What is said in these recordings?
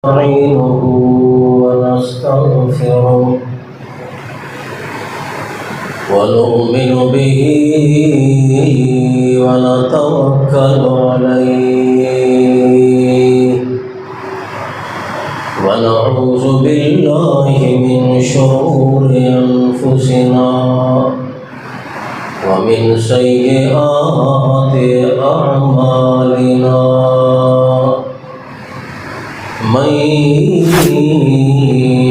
نستعينه ونستغفره ونؤمن به ونتوكل عليه ونعوذ بالله من شرور أنفسنا ومن سيئات أعمالنا من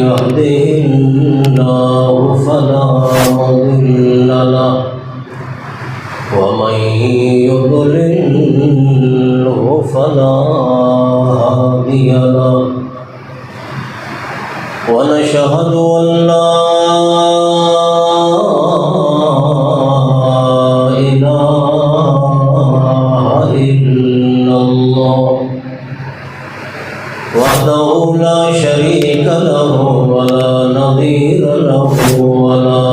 يهده الله فلا مضل له ومن يضلله فلا هادي له ونشهد أن لا إله إلا الله وحده لا شريك له ولا نظير له ولا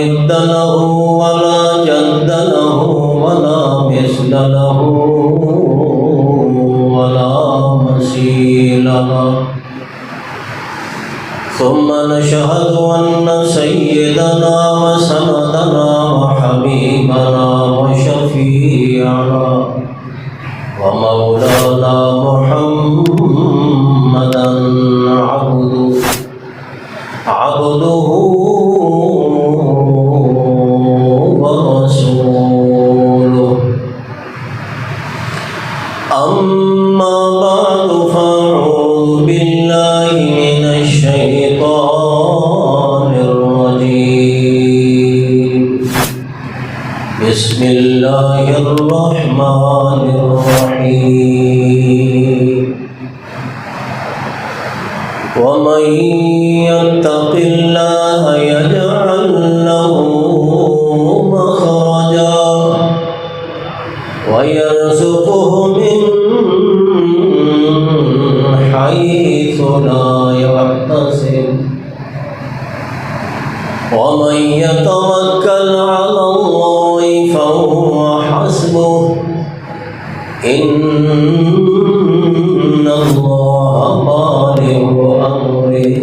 ند له ولا جد له ولا مثل له ولا مثيل له ثم نشهد أن سيدنا وسندنا وحبيبنا وشفيعنا ومولانا محمدا عبده ورسوله أما بعد فأعوذ بالله من الشيطان الرجيم بسم الله الرحمن الرحيم ومن يتق الله يجعل له مخرجا ويرزقه من حيث لا يحتسب ومن يتوكل على الله فهو حسبه إن الله بالغ أمره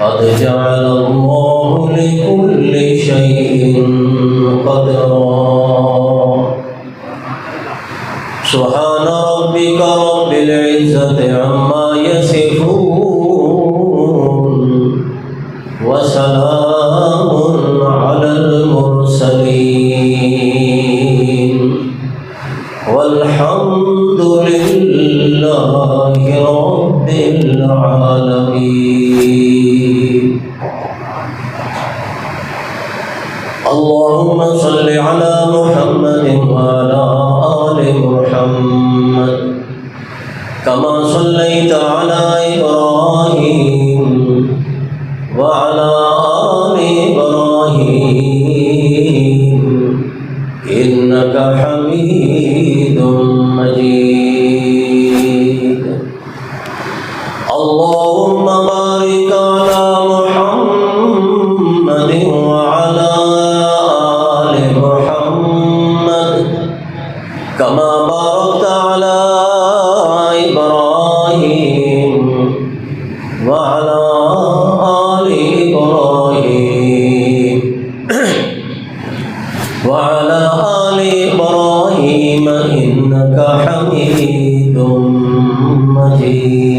قد جعل الله لكل شيء قدرا سبحان ربك رب العزة عما يصفون وسلام على المرسلين والحمد لله رب العالمين اللهم صل على محمد وعلى آل محمد كما صليت على إبراهيم وعلى آل إبراهيم إنك حميد مجيد اللهم بارك على محمد وعلى آل محمد كما باركت على إبراهيم وعلى آل إبراهيم وعلى آل إبراهيم إنك حميد مجيد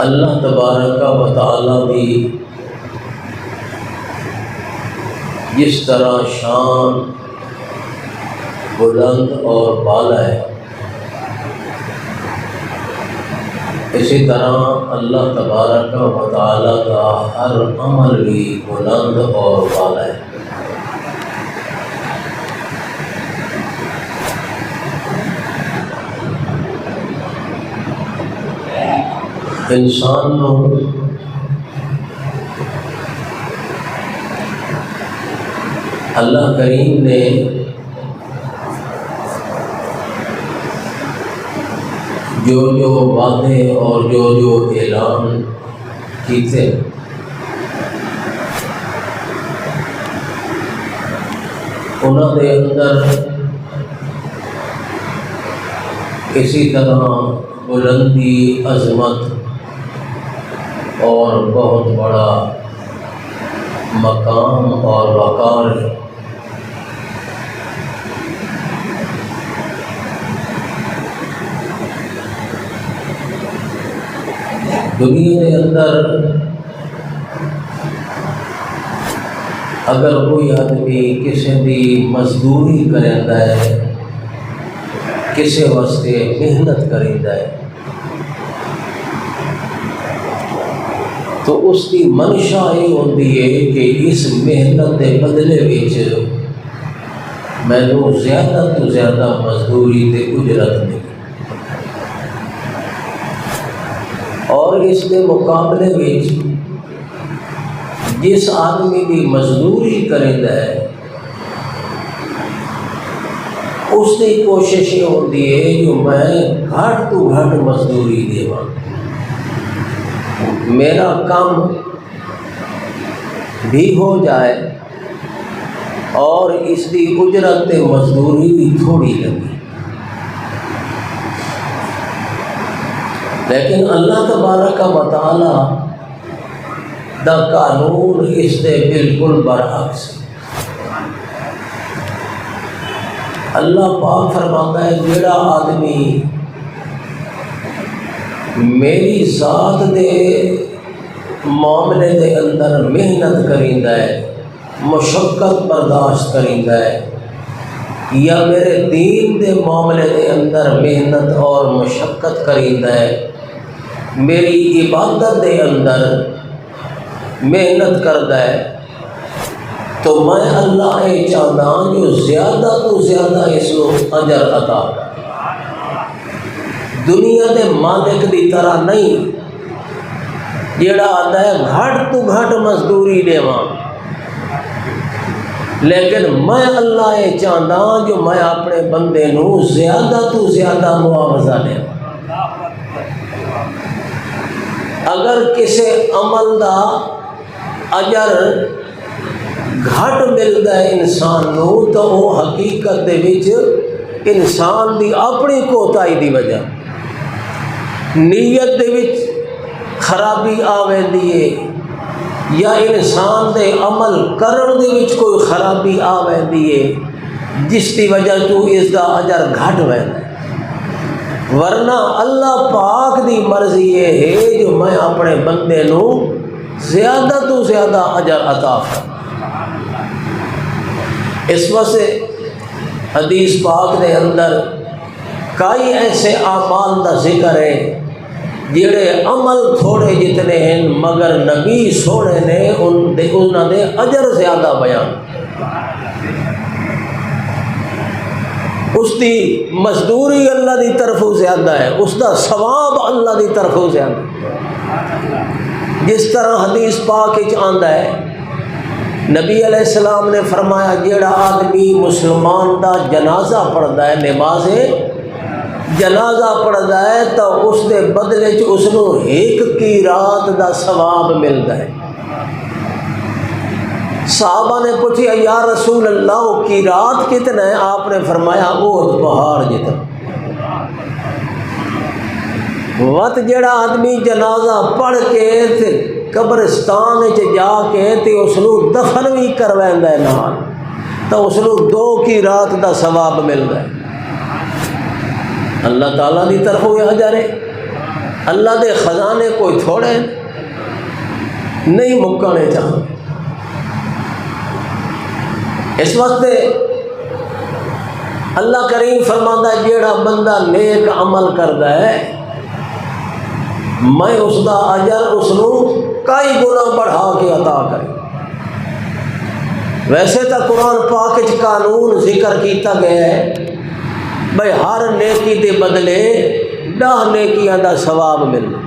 اللہ تبارک و تعالی بھی جس طرح شان بلند اور بالا ہے اسی طرح اللہ تبارک و تعالی کا ہر عمل بھی بلند اور بالا ہے انسان نو اللہ کریم نے جو وعدے اور جو اعلان کیے انہوں دے اندر اسی طرح بلندی، عظمت اور بہت بڑا مقام اور وقار ہے۔ دنیا کے اندر اگر کوئی آدمی کسی بھی مزدوری کرتا ہے، کسی واسطے محنت کرتا ہے، تو اس کی منشا یہ ہوتی ہے کہ اس محنت کے بدلے وچ مینوں زیادہ تو زیادہ مزدوری تے اجرت ملے، اور اس کے مقابلے وچ جس آدمی کی مزدوری کرتا ہے اس کی کوشش یہ ہوتی ہے جو میں گھٹ تو گھٹ مزدوری دیواں، میرا کام بھی ہو جائے اور اس کی اجرت تے مزدوری بھی تھوڑی لگی۔ لیکن اللہ تبارک و تعالی دا قانون اس دے بالکل برعکس۔ اللہ پاک فرماتا ہے جیڑا آدمی میری ذات دے معاملے دے اندر محنت کریندا ہے، مشقت برداشت کریندا ہے، یا میرے دین دے معاملے دے اندر محنت اور مشقت کریندا ہے، میری عبادت دے اندر محنت کرتا ہے، تو میں اللہ یہ چاہتا ہوں جو زیادہ تو زیادہ اس کو اجر عطا کر۔ دنیا دے مالک دی طرح نہیں جیڑا آتا ہے گھٹ تو گھٹ مزدوری دیواں، لیکن میں اللہ یہ چاہتا ہوں جو میں اپنے بندے نو زیادہ تو زیادہ معاوضہ دے۔ اگر کسی عمل دا اجر گھٹ ملتا ہے انسان نو تو وہ حقیقت دے وچ انسان دی اپنی کوتاہی دی وجہ، نیت دے وچ خرابی آویندی ہے، یا انسان دے عمل کرن دے وچ کوئی خرابی آویندی ہے جس کی وجہ تو اس دا اجر گھٹ ویندا ہے۔ ورنہ اللہ پاک دی مرضی یہ ہے جو میں اپنے بندے نو زیادہ تو زیادہ اجر عطا کروں۔ اس واسطے حدیث پاک دے اندر کئی ایسے اعمال دا ذکر ہے جڑے عمل تھوڑے جتنے ہیں مگر نبی سونے نے انہاں دے اجر زیادہ بیان، اس دی مزدوری اللہ دی طرفوں زیادہ ہے، اس دا ثواب اللہ دی طرفوں زیادہ ہے۔ جس طرح حدیث پاک وچ آندا ہے نبی علیہ السلام نے فرمایا جیڑا آدمی مسلمان دا جنازہ پڑھدا ہے، نماز جنازہ پڑھدا ہے تو اس دے بدلے چ اس نو ایک کی رات دا ثواب ملدا ہے۔ صحابہ نے پوچھا یا رسول اللہ کی رات کتنا ہے؟ آپ نے فرمایا احد پہاڑ جتنا۔ وقت جڑا آدمی جنازہ پڑھ کے قبرستان جا کے تے اس نو دفن بھی کرویندا ہے نال، تو اس نو 2 کی رات دا ثواب ملدا ہے۔ اللہ تعالیٰ دی طرفوں یہ اجر ہے۔ اللہ دے خزانے کوئی تھوڑے نہیں مکانے چاہتے۔ اس وقت اللہ کریم فرماتا ہے جیڑا بندہ نیک عمل کرتا ہے میں اس دا اجر اس نو کئی گنا بڑھا کے عطا کرے۔ ویسے تو قرآن پاک وچ قانون ذکر کیتا گیا ہے بھائی ہر نیکی دے بدلے 10 نیکیاں دا ثواب ملنا۔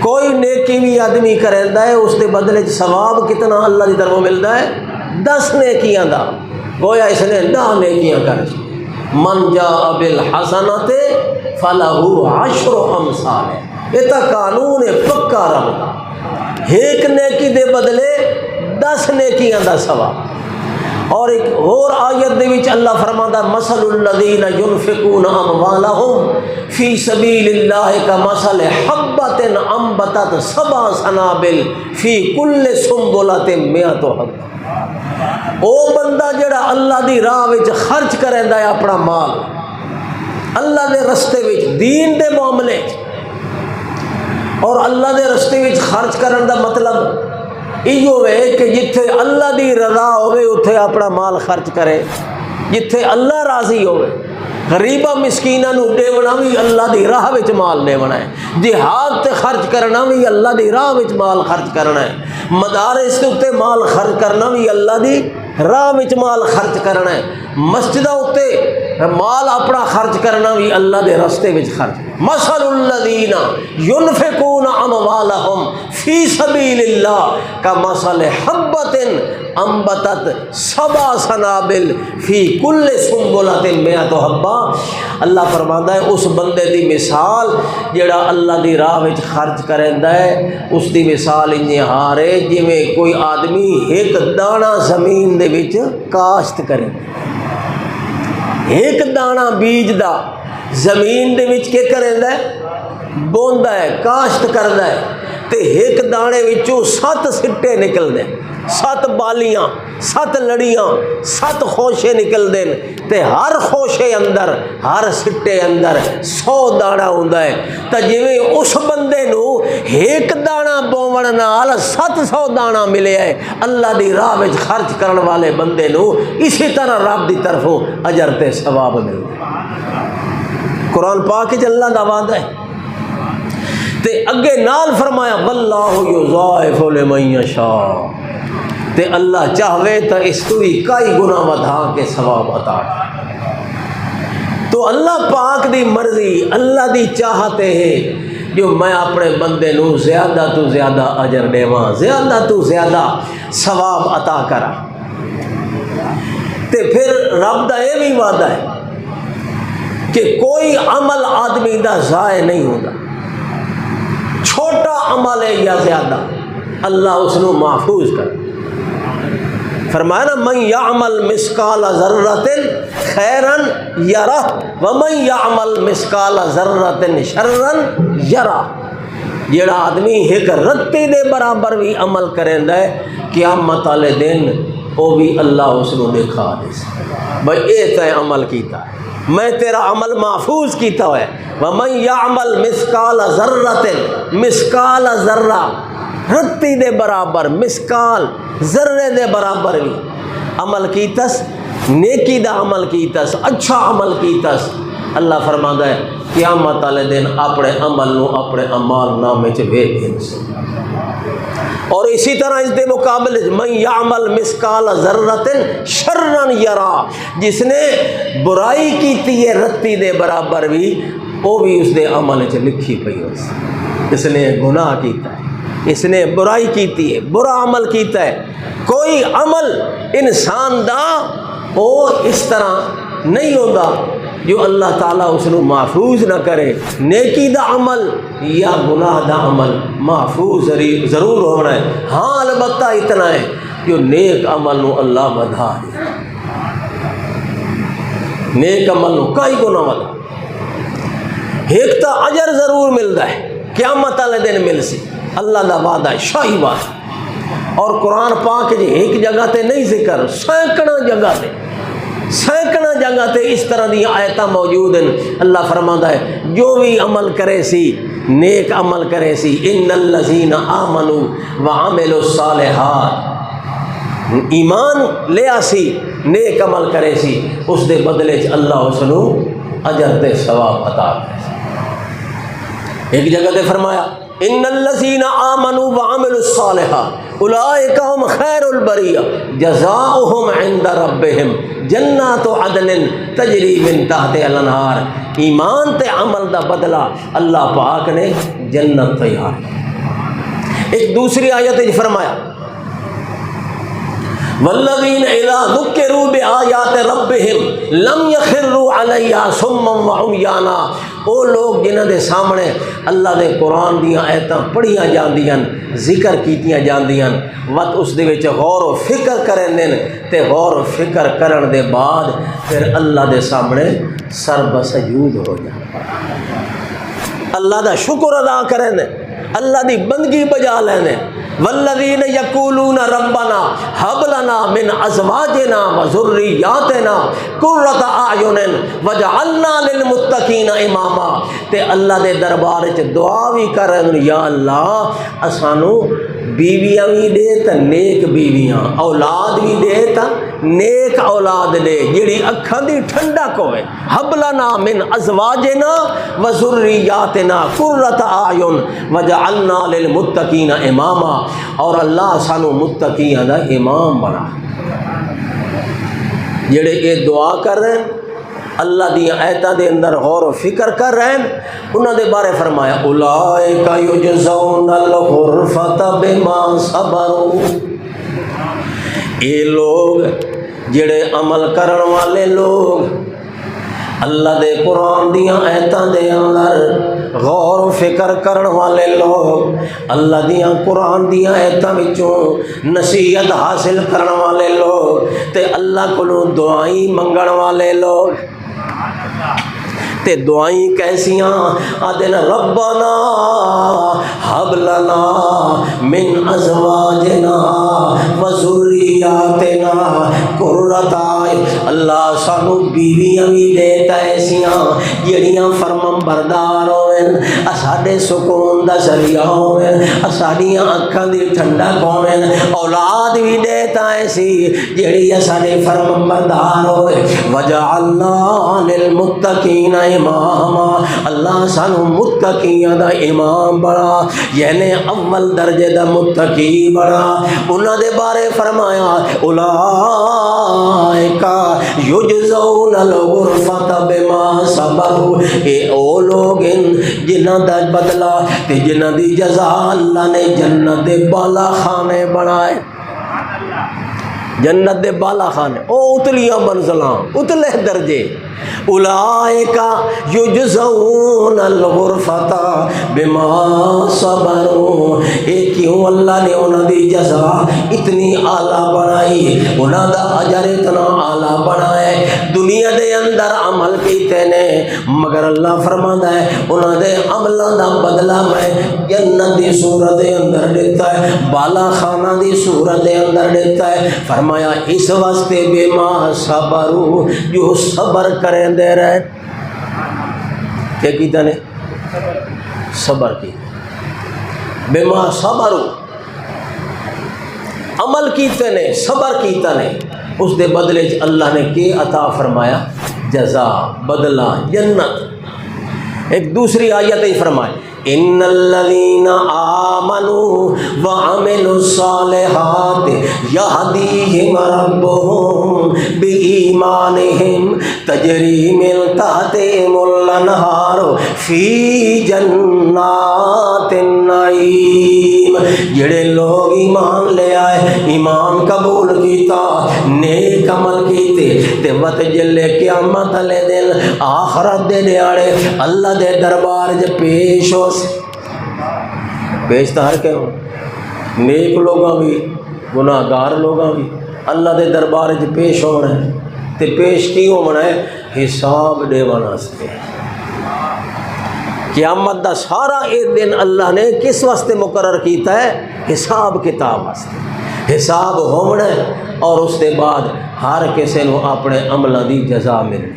کوئی نیکی بھی آدمی کرتا ہے اس دے بدلے ثواب کتنا اللہ کی طرف ملتا ہے؟ 10 نیکیاں دا، گویا اس نے 10 نیکیاں کر دی۔ من جاء بالحسنۃ فلہ 10 امثالہ، یہ تو قانون ہے پکا رب دا، ایک نیکی دے بدلے 10 نیکیاں دا ثواب۔ اور ایک اور آیت دے وچ اللہ فرماتا مثل الذین ينفقون اموالهم فی سبیل اللہ کمثل حبۃ انبتت سبع سنابل فی کل سنبلۃ مئۃ حبۃ۔ او بندہ جڑا اللہ دی راہ وچ خرچ کریندا ہے اپنا مال اللہ دے رستے وچ دین دے معاملے اور اللہ دے رستے وچ خرچ کرن دا مطلب ایو ہے کہ جتھے اللہ دی رضا ہوئے اتھے اپنا مال خرچ کرے، جتھے اللہ راضی ہوئے۔ غریبہ مسکینہ نو دیونا بھی اللہ دی راہ وچ مال دیونا ہے، جہاد تے خرچ کرنا بھی اللہ دی راہ وچ مال خرچ کرنا ہے، مدارس تے مال خرچ کرنا بھی اللہ دی راہ وچ مال خرچ کرنا ہے، مسجدہ تے مال اپنا خرچ کرنا بھی اللہ دے رستے وچ خرچ۔ مثل الذین ينفقون اموالهم فی سبیل اللہ کمثل حبۃ انبتت سبع سنابل فی کل سنبلۃ مئۃ حبۃ۔ اللہ فرماتا ہے اس بندے دی مثال جڑا اللہ دی راہ وچ خرچ کریندا ہے، اس دی مثال انجے ہارے جویں کوئی آدمی ایک دانہ زمین دے وچ کاشت کرے، ایک دانہ بیج دا زمین دے وچ کے کریندا ہے، بوندا ہے، کاشت کردا ہے، تے ایک دانے وچوں 7 سٹے نکلدے، 7 بالیاں، 7 لڑیاں، 7 خوشے نکلدے، تے ہر خوشے اندر، ہر سٹے اندر 100 دانا ہوندا ہے۔ تے جویں اس بندے نو ایک دانا بوون نال 700 دانا ملیا ہے، اللہ دی راہ وچ خرچ کرن والے بندے نو اسی طرح رب دی طرفوں اجر تے ثواب ملدا ہے۔ قرآن پاک وچ اللہ دا وعدہ ہے تے اگے نال فرمایا واللہ یضاعف لمن یشاء، تے اللہ چاہوے تو اس تو بھی کئی گنا ودھا کے ثواب عطا کرے۔ تو اللہ پاک دی مرضی، اللہ دی چاہت ہے جو میں اپنے بندے نو زیادہ تو زیادہ اجر دیواں، زیادہ تو زیادہ ثواب عطا کرا۔ تے پھر رب دا یہ بھی وعدہ ہے کہ کوئی عمل آدمی دا ضائع نہیں ہوتا، چھوٹا عمل ہے یا زیادہ اللہ اس نو محفوظ کر۔ فرمایا نا من یعمل مثقال ذرۃ خیرا یرہ ومن یعمل مثقال ذرۃ شرا یرہ۔ جیڑا آدمی ایک رتی دے برابر بھی عمل کریندا ہے قیامت والے دن وہ بھی اللہ اس نو دکھا دے بھائی اے تے عمل کیتا ہے، میں تیرا عمل محفوظ کیتا ہے۔ ومن یعمل مثقال ذرۃ، مثقال ذرہ رتی دے برابر، مثقال ذرے دے برابر بھی عمل کیتس، نیکی دا عمل کیتس، اچھا عمل کیتس، اللہ فرماتا ہے قیامت والے دن اپنے عمل نو اپنے اعمال نامے چ ویکھ دے۔ اور اسی طرح اس دے مقابلے من یعمل مثقال ذرۃ شرا یرا، جس نے برائی کیتی ہے رتی دے برابر بھی وہ بھی اس دے عمل چ لکھی پئی ہو۔ اس نے گناہ کیتا ہے، اس نے برائی کیتی ہے، برا عمل کیتا ہے۔ کوئی عمل انسان دا وہ اس طرح نہیں ہوتا جو اللہ تعالیٰ اس نو محفوظ نہ کرے۔ نیکی دا عمل یا گناہ دا عمل محفوظ ضرور ہونا ہے، ہاں البتہ اتنا ہے کہ نیک عمل نو اللہ بدھا دے، نیک عمل نو کئی گنا ودا۔ ایک تا اجر ضرور ملتا ہے، قیامت والے دن مل سی، اللہ دا وعدہ ہے، شاہی وعدہ۔ اور قرآن پاک جی ایک جگہ تے نہیں ذکر، سینکڑوں جگہ تے، سینکڑوں جگہ تے اس طرح دی آیتاں موجود ہیں۔ اللہ فرماتا ہے جو بھی عمل کرے سی، نیک عمل کرے سی، ان الذین آمنوا وعملوا الصالحات، ایمان لے آسی، نیک عمل کرے سی، اس دے بدلے چ اللہ اس نو اجر تے ثواب عطا کرے۔ ایک جگہ تے فرمایا ان الذین آمنوا وعملوا الصالحات اولئک هم خیر البریہ جزاؤہم عند ربہم جنات عدن تجری من تحتہا الانہار۔ ایمان تے عمل دا بدلہ اللہ پاک نے جنت تیار۔ ایک دوسری آیت فرمایا والذین اذا ذکروا بآیات ربہم لم یخروا علیہا صما وعمیانا، وہ لوگ جنہاں دے سامنے اللہ دے قرآن دیاں آیتاں پڑھیاں جاندیاں، ذکر کیتیاں جاندیاں، وقت اس دے وچ غور و فکر کرن دین تے غور و فکر کرن دے بعد پھر اللہ دے سامنے سر بسجود ہو جائے، اللہ دا شکر ادا کرن دے، اللہ دی بندگی بجا لینے۔ والذین یقولون ربنا ہب لنا من ازواجنا وذریاتنا قرۃ اعین وجعلنا للمتقین اماما، تے اللہ دے دربار وچ دعا بھی کرن، یا اللہ اسانو بیویاں بھی دے تے نیک بیویاں، اولاد بھی دے تے نیک اولاد دے جڑی اکھاں دی ٹھنڈک ہوئے۔ ہب لنا من ازواجنا وذریاتنا قرۃ اعین وجعلنا للمتقین اماما، اور اللہ سانو متقیاں دا امام بنا۔ جڑے یہ دعا کر رہے ہیں، اللہ دی آیتاں دے اندر غور و فکر کر رہے ہیں، انہاں دے بارے فرمایا اولئک یجزون الغرفۃ بما صبروا، اے لوگ جڑے عمل کرن والے لوگ اللہ دے قرآن دیاں آیتاں دے اندر غور و فکر کرن والے لوگ، اللہ دیاں قرآن دیاں آیتاں وچوں نصیحت حاصل کرن والے لوگ تے اللہ کولوں دعائیں منگن والے لوگ، تے دعائیں کیسیاں آدن ربنا ہب لنا من ازواجنا وذریاتنا قرۃ اعین، اللہ سانو بیویاں بھی دیتا ایسیاں جڑیاں فرمان بردار ہوئن، ساڈے سکون دا ذریعہ ہوئن، ساڈیاں اکھاں دی ٹھنڈک ہوئن، اولاد بھی دیتا ایسی جڑی ساڈے فرمان بردار ہوئے، وجعلنا للمتقین اماما، اللہ سانو متقیاں دا امام بنا، یعنی اول درجے دا متقی بنا۔ انہاں دے بارے فرمایا اولئک یجزون الغرفۃ بما صبروا، اے او لوگ جنہاں دا بدلہ تے جنہاں دی جزا اللہ نے جنت دے بالا خانے بنائے، جنت دے بالا خانے، او اتلیاں منزلاں، اتلے درجے۔ اولئک یجزون الغرفۃ بما صبروا، اے کیوں اللہ نے انہاں دی جزا اتنی اعلیٰ بنائی، انہاں دا اجر اتنا اعلیٰ بنایا، دنیا دے اندر عمل کیتے نے مگر اللہ فرماندا ہے انہاں دے عملاں دا بدلہ میں جنت دی صورت دے اندر دیتا ہے، بالا خانہ دی صورت دے اندر دیتا ہے۔ فرمایا اس واسطے بما صبروا، جو صبر کریں دے رہے، کیا کیتا نے؟ صبر کی، بما صبروا، عمل کیتے نے، صبر کیتا نے، اس دے بدلے اللہ نے کی عطا فرمایا؟ جزا، بدلہ، جنت۔ ایک دوسری آیت ہی فرمائے ان الذین آمنوا وعملوا الصالحات یہدیہم ربہم بایمانہم تجری من تحتہم الانہار فی جنات النعیم، جڑے لوگ ایمان لے آئے، ایمان قبول کیتا، نیک عمل کیتے تے وقت جلے قیامت والے دن آخرت دے دیاڑے اللہ دے دربار وچ پیش ہو، پیش تو ہر کے ہو، نیک لوگاں بھی گناہ گار لوگاں بھی اللہ دے دربار وچ پیش ہونا ہے، تے پیش کی ہونا ہے؟ حساب دیوان واسطے۔ قیامت دا سارا ایک دن اللہ نے کس واسطے مقرر کیتا ہے؟ حساب کتاب واسطے، حساب ہونا ہے، اور اس دے بعد ہر کسی نو اپنے عملوں دی جزا ملنی۔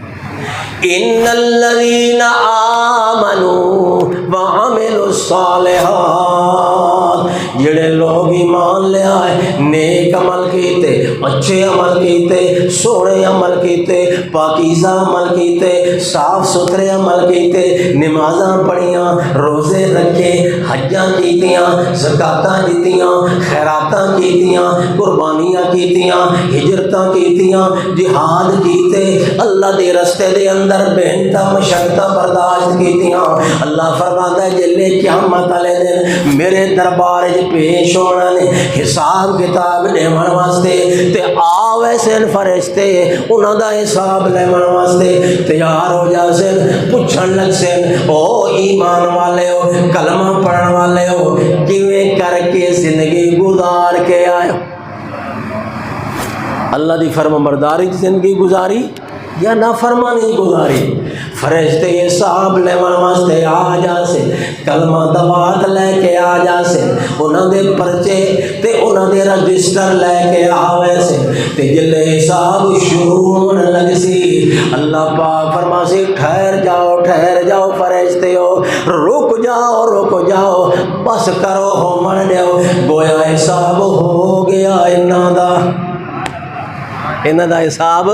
ان الذین آمنوا وعملوا الصالحات، جڑے لوگ ایمان لے آئے، نیک عمل کیتے، اچھے عمل کیتے، سونے عمل کیتے، پاکیزہ عمل کیتے، صاف ستھرے عمل کیتے، نمازاں پڑھیاں، روزے رکھے، حجاں کیتیاں، زکاتاں دیتیاں، خیراتاں کیتیاں، قربانیاں کیتیاں، ہجرتاں کیتیاں، جہاد کیتے، اللہ دے رستے دے اندر محنتاں مشقتاں برداشت کیتیاں۔ اللہ فرماتا ہے جلے قیامت والے دن میرے دربار وچ پیش ہونا نے حساب کتاب لیون واسطے، تے آ ویسے فرشتے انہاں دا حساب لیون واسطے تیار ہو جا سن، پوچھن لگ سن او ایمان والے ہو، کلمہ پڑھن والے ہو، کیویں کر کے زندگی گزار کے آئے ہو؟ اللہ دی فرمان برداری زندگی گزاری یا نافرمانی گزاری؟ فرشتے حساب لیون واسطے آ جا سے، کلمہ دوات لے کے آ جا سے، انہاں دے پرچے تے انہاں دے رجسٹر لے کے آوے سے، تے جلے حساب شروع ہونے لگ سی، اللہ پاک فرما سی ٹھہر جاؤ فرشتے ہو، رک جاؤ بس کرو ہو من دیو، گویا حساب ہو گیا انہاں دا حساب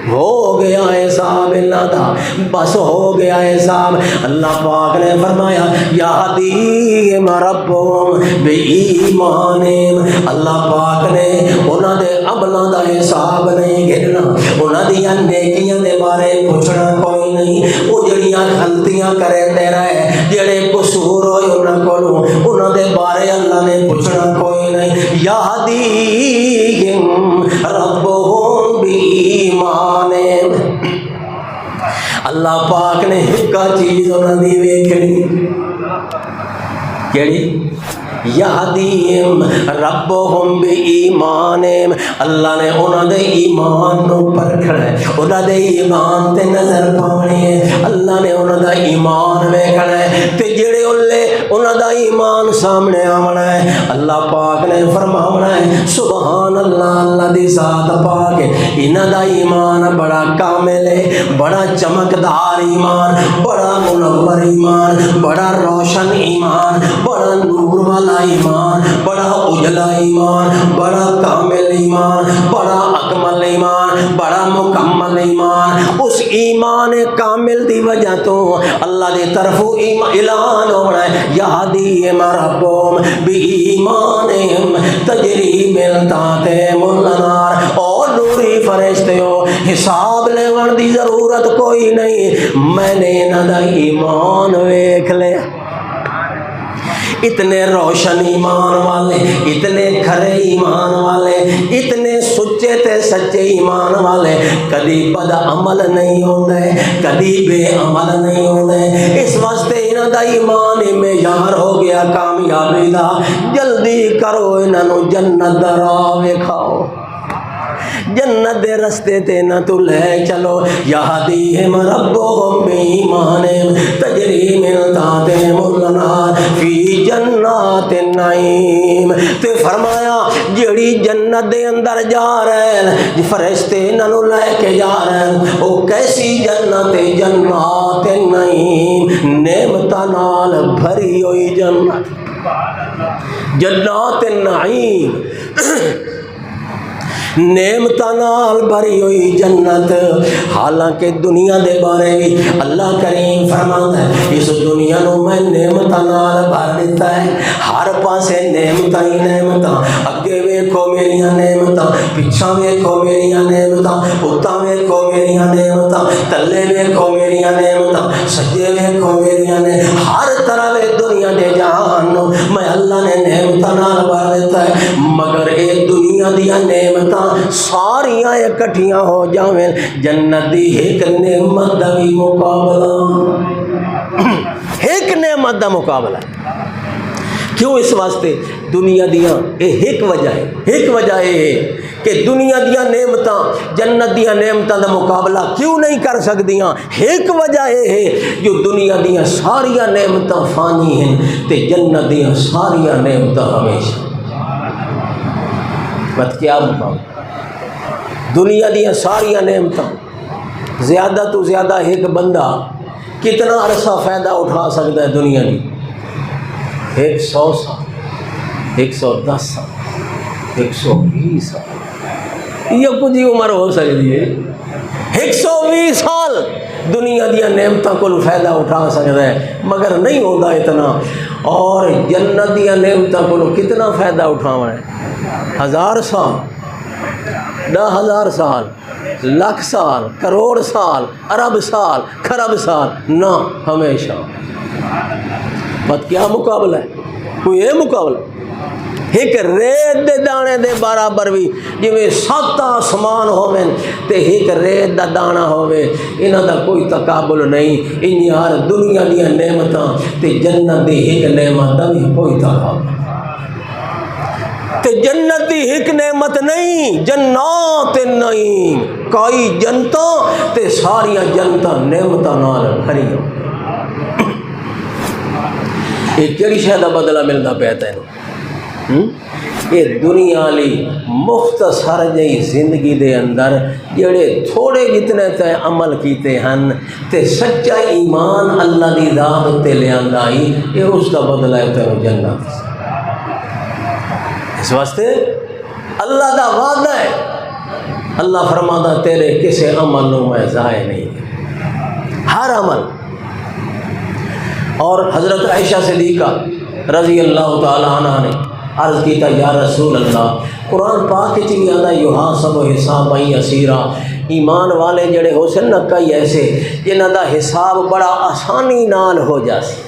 ہو گیا حساب انہاں دا، بس ہو گیا حساب۔ اللہ پاک نے فرمایا یہدیہم ربہم بایمانہم، اللہ پاک نے انہاں دے عملاں دا حساب نہیں گھننا، انہاں دیاں نیکیاں دے بارے پوچھنا کوئی نہیں، وہ جڑیاں غلطیاں کریندے رہے، جڑے قصور ہوئے انہاں کولوں، انہاں دے بارے اللہ نے پوچھنا کوئی نہیں۔ یہدیہم ربہم بایمانہم، اللہ پاک نے ایک چیز انہاں دی ویکھنی، کیڑی؟ یہدیہم ربہم بایمانہم، اللہ نے انہاں دے ایمان نو پرکھنا ہے، انہاں دے ایمان تے نظر پاونی ہے، اللہ نے انہاں دا ایمان ویکھنا ہے، تے جڑے انہاں دا ایمان سامنے آونا ہے، اللہ پاک نے فرماونا ہے سبحان اللہ، اللہ دی ذات پاک ہے، انہاں دا ایمان بڑا کامل ہے، بڑا چمکدار ایمان، بڑا منور ایمان، بڑا روشن ایمان، بڑا نور والا ایمان، بڑا اجلا ایمان، بڑا کامل ایمان، بڑا اکمل ایمان، بڑا مکمل ایمان۔ اس ایمان کامل دی وجہ تو اللہ دی طرف اعلان ہونا ہے یہدیہم ربہم بایمانہم تجری من تحتہم الانہار، اور نوری فرشتے ہو حساب لیون دی ضرورت کوئی نہیں، میں نے انہاں دا ایمان ویکھ لیا، اتنے روشن ایمان والے، اتنے کھرے ایمان والے، اتنے سچے تے سچے ایمان والے کدی بد عمل نہیں ہوندے، کدی بے عمل نہیں ہوندے، اس واسطے انہاں دا ایمان معیار ہو گیا کامیابی دا۔ جلدی کرو انہاں نو جنت دا راہ وکھاؤ، جنت دے رستے تے نہ تو لے چلو۔ یہدیہم ربہم بایمانہم تجری من تحتہم الانہار فی جنات النعیم، تے فرمایا جڑی جنت دے اندر جا رہے ہیں فرشتے انہاں نوں لے کے جا رہے ہیں، او کیسی جنت ہے؟ جنات النعیم، نعمتاں نال بھری ہوئی جنت، جنات النعیم، نعمتاں نال بھری ہوئی جنت۔ حالانکہ دنیا دے بارے بھی اللہ کریم فرماتا ہے اس دنیا نو میں نعمتاں نال بھر دیتا ہے، ہر پاسے نعمتاں ہی نعمتاں، اگے ویکھو میریاں نعمتاں، پچھاں ویکھو میریاں نعمتاں، اتاں ویکھو میریاں نعمتاں، تلے ویکھو میریاں نعمتاں، سجے ویکھو میریاں نے، ہر طرح دے دنیا دے جہان نو میں اللہ نے نعمتاں نال بھر دیتا ہے، مگر اے دنیا دیاں نعمتاں ساریاں اکٹھیاں ہو جاویں جنت دی ایک نعمت دا بھی مقابلہ، ایک نعمت دا مقابلہ۔ کیوں؟ اس واسطے دنیا دیاں ایک وجہ ہے، ایک وجہ ہے کہ دنیا دیاں نعمتاں جنت دیاں نعمتاں دا مقابلہ کیوں نہیں کر سکدیاں؟ ایک وجہ یہ ہے جو دنیا دیاں ساریاں نعمتاں فانی ہیں تے جنت دیاں ساریاں نعمتاں ہمیشہ۔ بات کیا مقابلہ؟ دنیا دیاں ساریاں نعمتاں، زیادہ تو زیادہ ایک بندہ کتنا عرصہ فائدہ اٹھا سکتا ہے دنیا کی؟ 100 سال، 110 سال، 120 سال، یہ کچھ ہی عمر ہو سکتی ہے۔ 120 سال دنیا دیا نعمتوں کو فائدہ اٹھا سکتا ہے مگر نہیں ہوتا اتنا، اور جنت دیا نعمتوں کو کتنا فائدہ اٹھانا ہے؟ 1000 سال، 10,000 سال، لاکھ سال، کروڑ سال، ارب سال، خرب سال نہ، ہمیشہ۔ بات کیا مقابلہ ہے؟ کوئی یہ مقابلہ؟ ایک ریت دے دانے دے برابر بھی جویں 7 آسمان ہوویں تے ایک ریت دا دانا ہووے، انہاں دا کوئی تقابل نہیں۔ ان ہر دنیا دیا نعمتاں تے جنت دی ایک نعمت دا بھی کوئی تقابل۔ تے جنت دی ایک نعمت نہیں، جنات نہیں، کئی جنتاں تے ساریاں جنتاں نعمتاں نال بھری ہو۔ یہ کیڑی شے دا بدلہ ملدا پیا تینوں؟ یہ دنیا لی مختصر جہی زندگی دے اندر جڑے تھوڑے جتنے تے عمل کیتے ہن تے سچا ایمان اللہ دی ذات تے لے آئی، یہ اس کا بدلہ ہے تینوں جنت۔ اس واسطے اللہ دا وعدہ ہے، اللہ فرماتا تیرے کسے عمل نو میں ضائع نہیں، ہر عمل۔ اور حضرت عائشہ صدیقہ رضی اللہ تعالیٰ عنہ نے عرض کیتا یا رسول اللہ، قرآن پاک چی آدھا یحاسب حسابا یسیرا، ایمان والے جڑے ہو سن نہ کئی ایسے جنہاں دا حساب بڑا آسانی نال ہو جاسی۔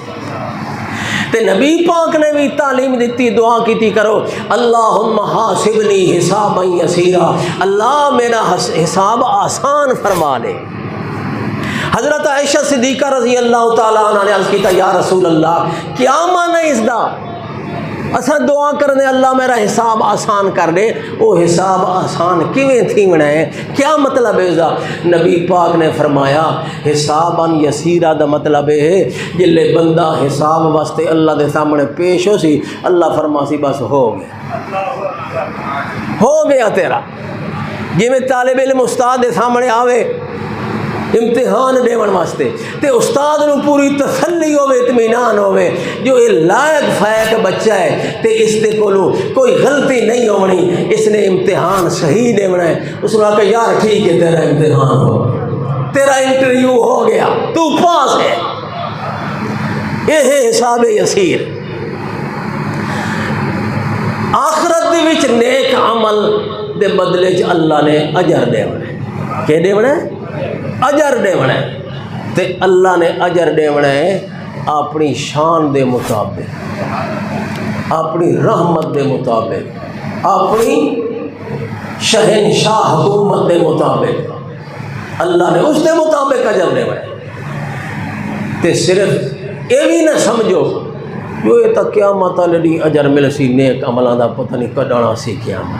تے نبی پاک نے بھی تعلیم دیتی، دعا کیتی کرو اللہم حاسبنی حسابا یسیرا، اللہ میرا حساب آسان فرما دے۔ حضرت عائشہ صدیقہ رضی اللہ تعالیٰ عنہ نے عرض کیتا یا رسول اللہ، کیا معنی اس دا؟ اساں دعا کرنے اللہ میرا حساب آسان کر دے، وہ حساب آسان کیویں تھیونا ہے؟ کیا مطلب ہے اس دا؟ نبی پاک نے فرمایا حساباً یسیرا دا مطلب ہے جلے بندہ حساب واسطے اللہ دے سامنے پیش ہو سی، اللہ فرما سی بس ہو گیا تیرا۔ جی میں طالب علم استاد دے سامنے آوے امتحان دیون واسطے تے استاد نو پوری تسلی ہوے، اطمینان ہوے جو یہ لائق فائق بچہ ہے تے اس دے کولو کوئی غلطی نہیں ہونی، اس نے امتحان صحیح دینا ہے، اس نے کہا یار ٹھیک ہے تیرا امتحان ہو، تیرا انٹرویو ہو گیا، تو پاس ہے۔ یہ ہے حساب یسیر۔ آخرت دے وچ نیک عمل دے بدلے چ اللہ نے اجر دیونا ہے۔ کہ دیونا ہے؟ اجر دیونا ہے۔ تے اللہ نے اجر دیونا ہے اپنی شان دے مطابق، اپنی رحمت دے مطابق، اپنی شہنشاہ حکومت دے مطابق اللہ نے اس دے مطابق اجر دیونا ہے۔ تے صرف یہ بھی نہ سمجھو جو یہ تک قیامت والے اجر مل سی نیک عملاں دا پتہ نہیں کڈنا سی قیامت۔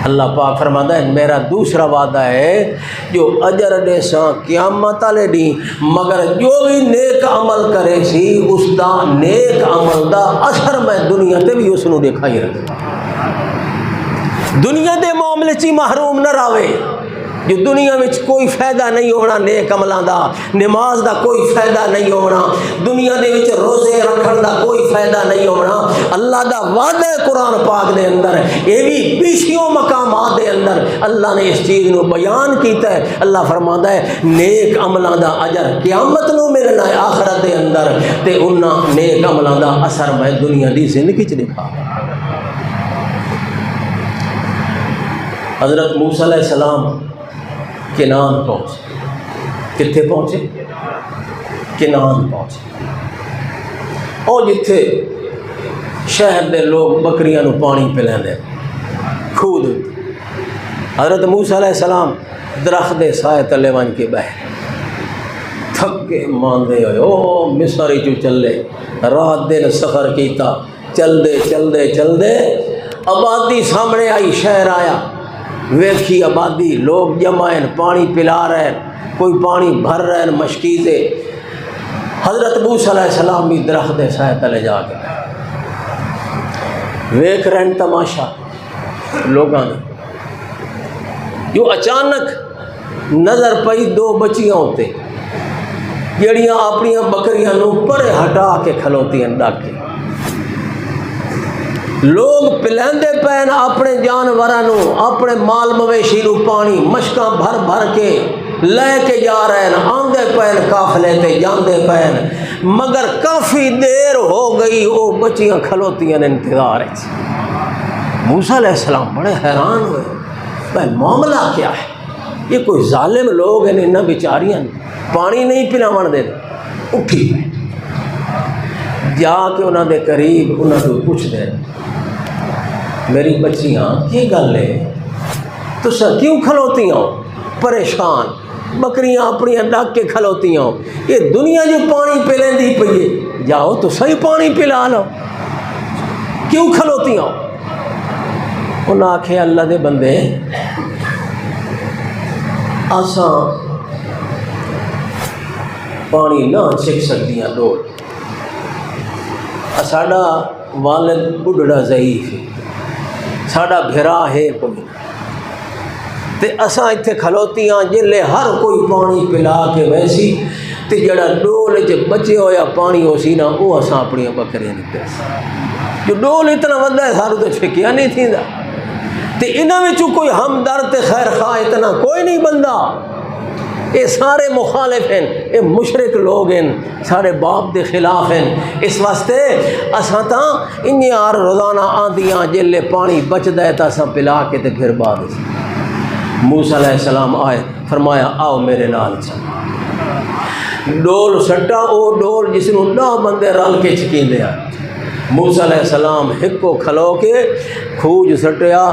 اللہ پاک فرماتا ہے میرا دوسرا وعدہ ہے جو اجر دے سا قیامت والے دی، مگر جو بھی نیک عمل کرے سی اس دا نیک عمل دا اثر میں دنیا تے بھی اس نو دکھائی رکھا۔ دنیا دے معاملے چی محروم نہ راوے، جو دنیا میں کوئی فائدہ نہیں ہونا نیک عملاں دا، نماز دا کوئی فائدہ نہیں ہونا، دنیا دے وچ روزے رکھن دا کوئی فائدہ نہیں ہونا۔ اللہ دا وعدہ ہے قرآن پاک دے اندر، یہ بھی پیچھیوں مقامات دے اندر اللہ نے اس چیز نو بیان کیتا ہے۔ اللہ فرماتا ہے نیک عملاں دا اجر قیامت نو ملنا ہے آخرت دے اندر، تے انہاں نیک عملاں دا اثر میں دنیا دی زندگی چ دکھا۔ حضرت موسیٰ علیہ السلام کنان پہنچے۔ کتنے پہنچے؟ کنان پہنچے، اور جتھے شہر دے لوگ بکریاں نو پانی پلاندے خود، حضرت موسیٰ علیہ السلام درخت دے سائے تلے ون کے بہ تھک کے ماندے ہوئے او مصر چو چلے، رات دن سفر کیتا، چل دے آبادی سامنے آئی، شہر آیا، ویکھی آبادی لوگ جمع ہیں، پانی پلا رہے ہیں، کوئی پانی بھر رہے ہیں مشکیزے۔ حضرت موسیٰ علیہ السلام بھی درخت دے سائے تلے جا کے ویکھ رہے ہیں تماشا لوگاں نے۔ جو اچانک نظر پئی دو بچیاں ہوتے جڑیاں اپنی بکریاں نو پرے ہٹا کے کھلوتی ہیں ڈاکے، لوگ پلاندے پین اپنے جانوراں نو، اپنے مال مویشی نو پانی مشکاں بھر بھر کے لے کے جا رہے ہیں، آندے پین قافلے تے جاندے پین، مگر کافی دیر ہو گئی وہ بچیاں کھلوتیاں نے انتظار ہے۔ موسیٰ علیہ السلام بڑے حیران ہوئے، بھائی معاملہ کیا ہے؟ یہ کوئی ظالم لوگ ہیں، انہاں بیچاریاں پانی نہیں پلاون دے۔ اٹھی جا کے انہاں دے قریب انہاں کو پوچھ دے، میری بچیاں کی گل ہے، تساں کیوں کھلوتیاں ہو پریشان؟ بکریاں اپنی ڈک کے کھلوتیاں ہو، یہ دنیا جو پانی پلیں دی پئی، جاؤ تو صحیح پانی پلا لو، کیوں کھلوتیاں ہو؟ انہاں آکھے اللہ دے بندے، آساں پانی نہ چھک سکدیاں ڈول، ساڈا والد بڈھڑا ضعیف ہے، ساڈا بھرا ہے کوئی، تے اساں اتنے کھلوتیاں جلے ہر کوئی پانی پلا کے ویسی تے جڑا ڈول چ بچے ہویا پانی ہو سی نا وہ اساں اپنی بکریاں نہیں پیس، جو ڈول اتنا وڈا ہے سارے تو چھکیا نہیں تھیندا، تے انہاں وچوں کوئی ہمدرد تے خیر خواہ اتنا کوئی نہیں بندہ، یہ سارے مخالف ہیں، یہ مشرک لوگ ہیں، سارے باپ دے خلاف ہیں، اس واسطے اساں تاں انیار روزانہ آندیاں جلے پانی بچدا ہے تا اساں پلا کے تے پھر بعد۔ موسیٰ علیہ السلام آئے، فرمایا آؤ میرے نال چل، ڈول سٹا، او ڈول جس نوں 10 بندے رل کے چھکیندے آ۔ موسیٰ علیہ السلام ایک کو کھلو کے کھوج سٹیا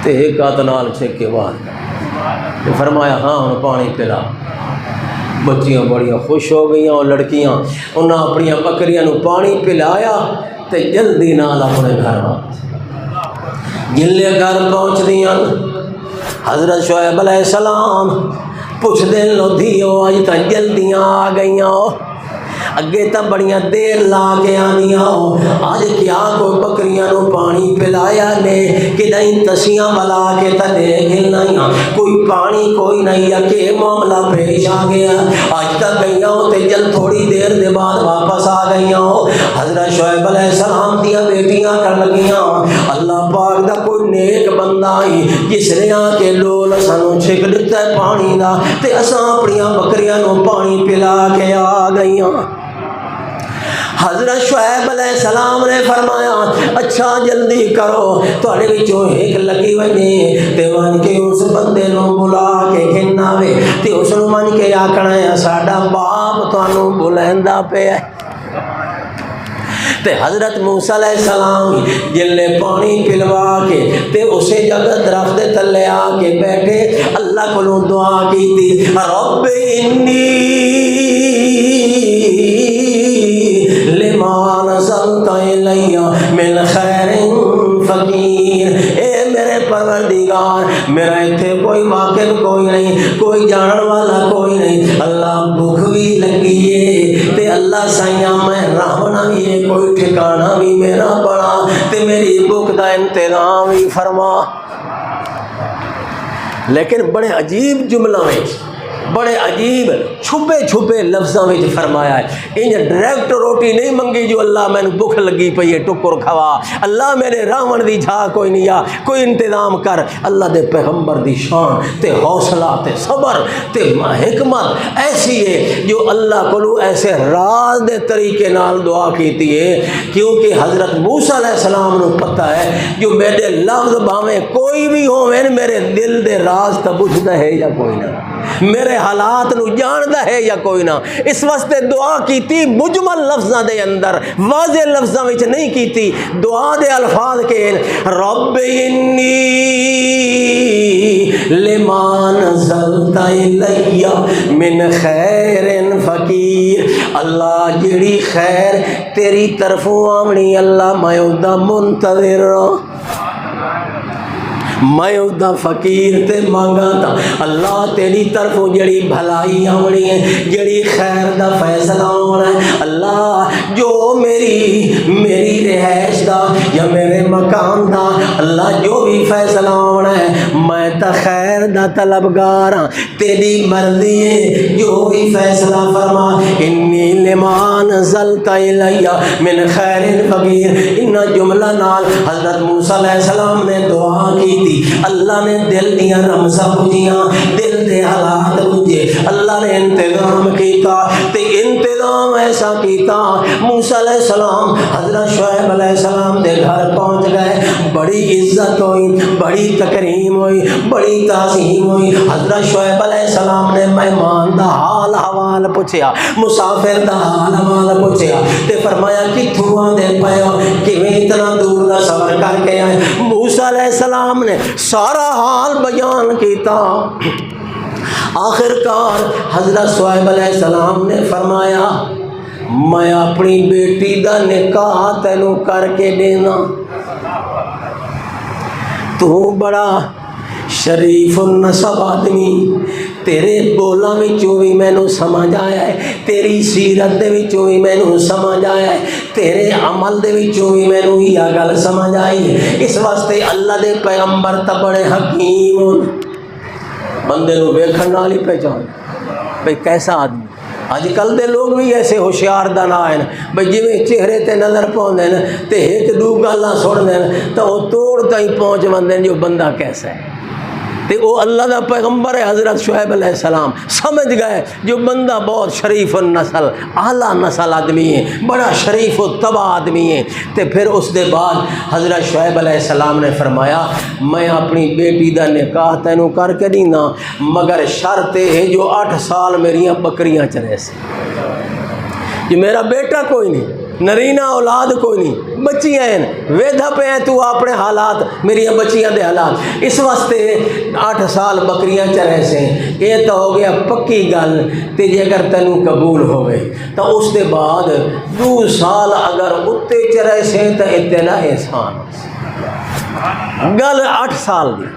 تے ایک ہاتھ نال چھک کے باہر، فرمایا ہاں ہن پانی پلا۔ بچیاں بڑیاں خوش ہو گئیاں، اور لڑکیاں انہاں اپنی بکریاں نوں پانی پلایا تے جلدی نال اپنے گھر جلے گھر پہنچ دیاں، حضرت شعیب علیہ السلام پوچھ دین لو دھیو اج تاں جلدیاں آ گئیاں، اگے تاں بڑیاں دیر لا کے آنیاں، آج کیا کوئی بکریاں نو پانی پلایا نے کدائیں تسیاں ملا کے تا دیکھ لائیاں، کوئی پانی کوئی نہیں، کہ معاملہ پیش آ گیا، آج تک گئیاں تے جل تھوڑی دیر دے بعد واپس آ گئیاں۔ حضرت شعیب علیہ السلام دیاں بیٹیاں کر لگیاں، اللہ پاک دا کوئی نیک بندہ ہی جس نے آ کے ڈول سانوں چھک دتا ہے پانی دا، تے اساں اپنیاں بکریاں نو پانی پلا کے آ گئیاں۔ حضرت شعیب علیہ السلام نے فرمایا اچھا جلدی کرو، تھوڑے وچوں ایک لگی وجے تے من کے اس بندے نو بلا کے گھنا وے تے اس نو من کے آکھنا ہے ساڈا باپ تانوں بلیندا پیا۔ تے حضرت موسیٰ علیہ السلام جلے پانی پلوا کے تے اسے جگہ درخت دے تلے آ کے بیٹھے، اللہ کو دعا کی تھی، رب انی لما نزلت الی من خیر فقیر، اے میرے پروردگار میرا اتھے کوئی واقف کوئی نہیں، کوئی جانن والا کوئی نہیں، اللہ بھوک بھی لگی ہے تے اللہ سائیاں میں رہنا بھی ہے، کوئی ٹھکانہ بھی میرا بڑا تے میری بھوک دا انتظام بھی فرما۔ لیکن بڑے عجیب جملہ میں، بڑے عجیب چھپے چھپے لفظوں میں فرمایا ہے، انہیں ڈائریکٹ روٹی نہیں منگی جو اللہ میں نے بھوک لگی پئی ہے ٹکر کھوا، اللہ میرے راون دی جھا کوئی نہیں آ، کوئی انتظام کر۔ اللہ دے پیغمبر دی شان تے حوصلہ تے صبر تے حکمت ایسی ہے جو اللہ کو ایسے راز دے طریقے نال دعا کیتی ہے، کیونکہ حضرت موسیٰ علیہ السلام نو پتہ ہے جو میرے لفظ باویں کوئی بھی ہوویں میرے دل دے راز تا بجھدا ہے یا کوئی نہ، میرے حالات نو جاندا ہے یا کوئی نہ، اس واسطے دعا کیتی مجمل لفظاں دے اندر، واضح لفظاں وچ نہیں کیتی۔ دعا دے الفاظ کے رب انی لما نزلت الی من خیر فقیر، اللہ جڑی خیر تیری طرفوں آمنی اللہ میں دا منتظر، میں ادا فقیر تے مانگا تا اللہ تیری طرفوں جڑی بھلائی آنی ہے، جڑی خیر دا فیصلہ ہونا ہے، اللہ جو میری رہائش دا یا میرے مکان دا اللہ جو بھی فیصلہ ہونا ہے میں تا خیر دا طلبگار ہاں، تیری مرضی ہے جو بھی فیصلہ فرما، انی لما نزلت الی من خیر فقیر۔ ان جملہ نال حضرت موسیٰ علیہ السلام نے دعا کی تھی، اللہ نے دل دیا رمزہ بجیاں، دل دے حالات بجے، اللہ نے انتظام کیتا تے انتظام ایسا کیتا، موسیٰ علیہ السلام حضرت شعیب علیہ السلام دے گھر پہنچ گئے، بڑی عزت ہوئی، بڑی تکریم ہوئی، بڑی تعظیم ہوئی۔ حضرت شعیب علیہ السلام نے مہمان دا حال حوال پوچھیا، مسافر دا حال حوال پوچھیا تے فرمایا کتھوں آندے پئے ہو، کیویں اتنا دور دا سفر کر کے آئے؟ موسیٰ علیہ السلام نے سارا حال بیان کیتا۔ آخر کار حضرت شعیب علیہ السلام نے فرمایا میں اپنی بیٹی دا نکاح تینوں کر کے دینا، تو بڑا شریف النسب آدمی، تیرے بولاں وچوں بھی مینوں سمجھ آیا ہے، تیری سیرت دے وچوں بھی مینوں سمجھ آیا ہے، تیرے عمل دے وچوں بھی مینوں یہ گل سمجھ آئی ہے۔ اس واسطے اللہ دے پیغمبر تا بڑے حکیم ہون، بندے نو ویکھن نال ہی پہچان بھئی کیسا آدمی۔ اج کل دے لوگ بھی ایسے ہوشیار دانا ہیں بھئی جویں چہرے تے نظر پاؤندے نے تے ایک دو گلاں سن دین تے او توڑ تائیں پہنچ وندے جو بندہ کیسا ہے، تے او اللہ دا پیغمبر ہے حضرت شعیب علیہ السلام سمجھ گئے جو بندہ بہت شریف النسل اعلیٰ نسل آدمی ہے، بڑا شریف و طبع آدمی ہے۔ تے پھر اس دے بعد حضرت شعیب علیہ السلام نے فرمایا میں اپنی بیٹی دا نکاح تینوں کر کے دینا، مگر شرط ہے جو 8 سال میریاں بکریاں چرے سے، جو میرا بیٹا کوئی نہیں، نرینہ اولاد کوئی نہیں، بچیاں ہیں، ویدھا پہ ہیں تو اپنے حالات میری بچیاں دے حالات، اس واسطے 8 سال بکریاں چرے سے یہ تو ہو گیا پکی گل۔ تے جے اگر تینوں قبول ہوئے تو اس دے بعد 2 سال اگر اتے چرے سے تو اتنا احسان گل 8 سال دی۔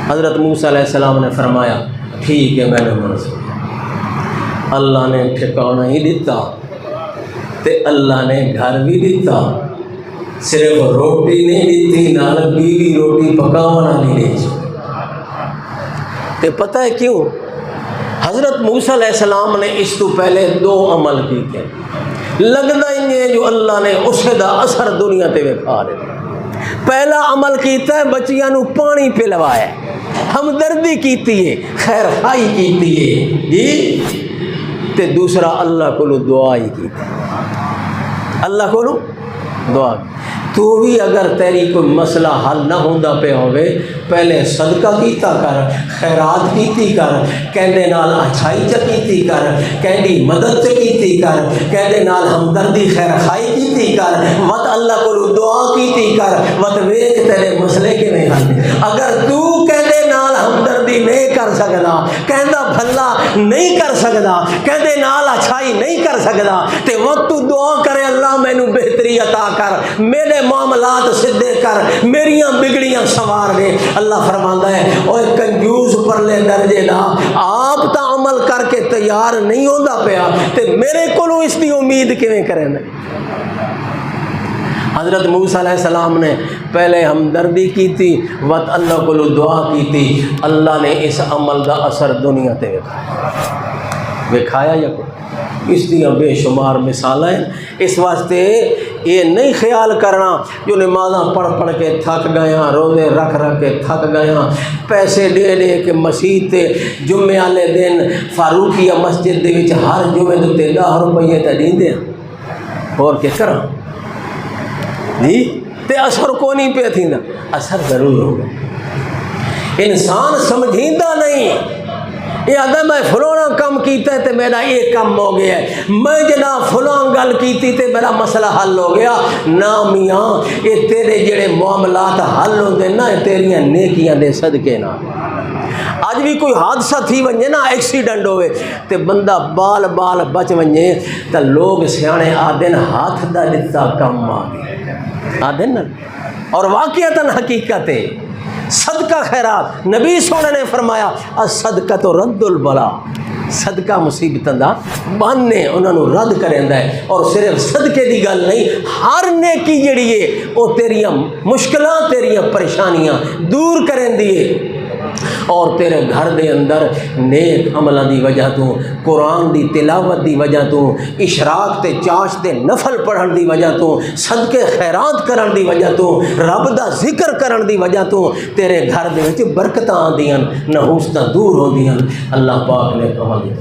حضرت موسیٰ علیہ السلام نے فرمایا ٹھیک ہے میں نے منظور۔ اللہ نے ٹھکانہ ہی دیتا تے اللہ نے گھر بھی دیتا، صرف روٹی نہیں دیتی، نال بیوی روٹی پکاونا نہیں دی۔ تے پتہ ہے کیوں؟ حضرت موسیٰ علیہ السلام نے اس تو پہلے 2 عمل کیتے، لگدا ہی نہیں جو اللہ نے اسے دا اثر دنیا تے وکھا دے۔ پہلا عمل کیتا ہے بچیاں نو پانی پلوایا، ہمدردی کیتی ہے، خیر خائی کیتی ہے جی، تے دوسرا اللہ کو دعا ہی کی، اللہ کو دعا۔ تو بھی اگر تیری کوئی مسئلہ حل نہ ہوندا پہ ہوئے پہلے صدقہ کیتا کر، خیرات کیتی کر، کہندے نال اچھائی چ کیتی کر، کہندی مدد چ کیتی کر، کہندے نال ہمدردی خیر خائی کیتی کر، وت اللہ کو دعا کیتی کر، وت ویکھ تیرے مسئلے کیویں حل۔ اگر تو کہندے نال ہمدردی نہیں کر سکدا، کہندا بھلا نہیں کر سکدا، کہندے نال اچھائی نہیں کر سکدا، تے وقت تو دعا کرے اللہ مینوں بہتری عطا کر، میرے معاملات سدھے کر، میریاں بگڑیاں سنوار دے۔ اللہ فرماندا ہے اوے کنجوس پرلے درجے دا آپ تا عمل کر کے تیار نہیں ہوندا پیا تے میرے کولوں اس دی امید کیویں کرے نا۔ حضرت موسیٰ علیہ السلام نے پہلے ہمدردی کی تھی، وقت اللہ کو دعا کی تھی، اللہ نے اس عمل دا اثر دنیا تے وکھایا یا اس دیا بے شمار مثال ہیں۔ اس واسطے یہ نہیں خیال کرنا جو نمازاں پڑھ پڑھ کے تھک گیا، روزے رکھ رکھ کے تھک گیا، پیسے دے دے کے مسجد تے جمعے والے دن فاروقیہ مسجد دے وچ ہر جمعے تے 10 روپے تے دیندے اور کیا کراں جی، تے اثر کو نہیں پہ تھیندا، اثر ضرور ہوگا۔ انسان سمجھیندا نہیں، یہ آدھا میں فلانا کام کیتا ہے تے میرا یہ کام ہو گیا ہے، میں جناب فلان گل کیتی تے میرا مسئلہ حل ہو گیا۔ نا میاں، یہ تیرے جڑے معاملات حل ہوندے نا تیریاں نیکیاں دے صدقے نا۔ اج بھی کوئی حادثہ تھی ونجے نا، ایکسیڈنٹ ہوئے تے بندہ بال بال بچ ونجے تے لوگ سیانے آدن ہاتھ دا دتا کم آ گیا آدن، اور واقعتاً حقیقت ہے صدقہ خیرات۔ نبی سونے نے فرمایا الصدقۃ رد البلا، صدقہ مصیبتاں دا بہانے انہاں نوں رد کریندا ہے، اور صرف صدقے دی گل نہیں، ہر نیکی جڑی ہے وہ تیریاں مشکلاں تیریاں پریشانیاں دور کریندی ہے، اور تیرے گھر دے اندر نیک عملاں دی وجہ تو، قرآن دی تلاوت دی وجہ تو، اشراق تے چاش تے نفل پڑھن دی وجہ تو، صدقے خیرات کرن دی وجہ تو، رب دا ذکر کرن دی وجہ تو تیرے گھر دے وچ برکتاں آندیاں، نحوستاں دور ہوندیاں۔ اللہ پاک نے عمل دی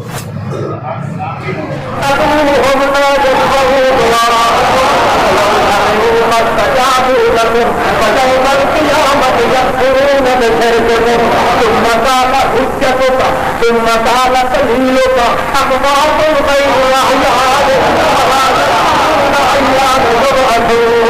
ثم قال سبيلك أقطعت الخير أعياد أيام يبعثون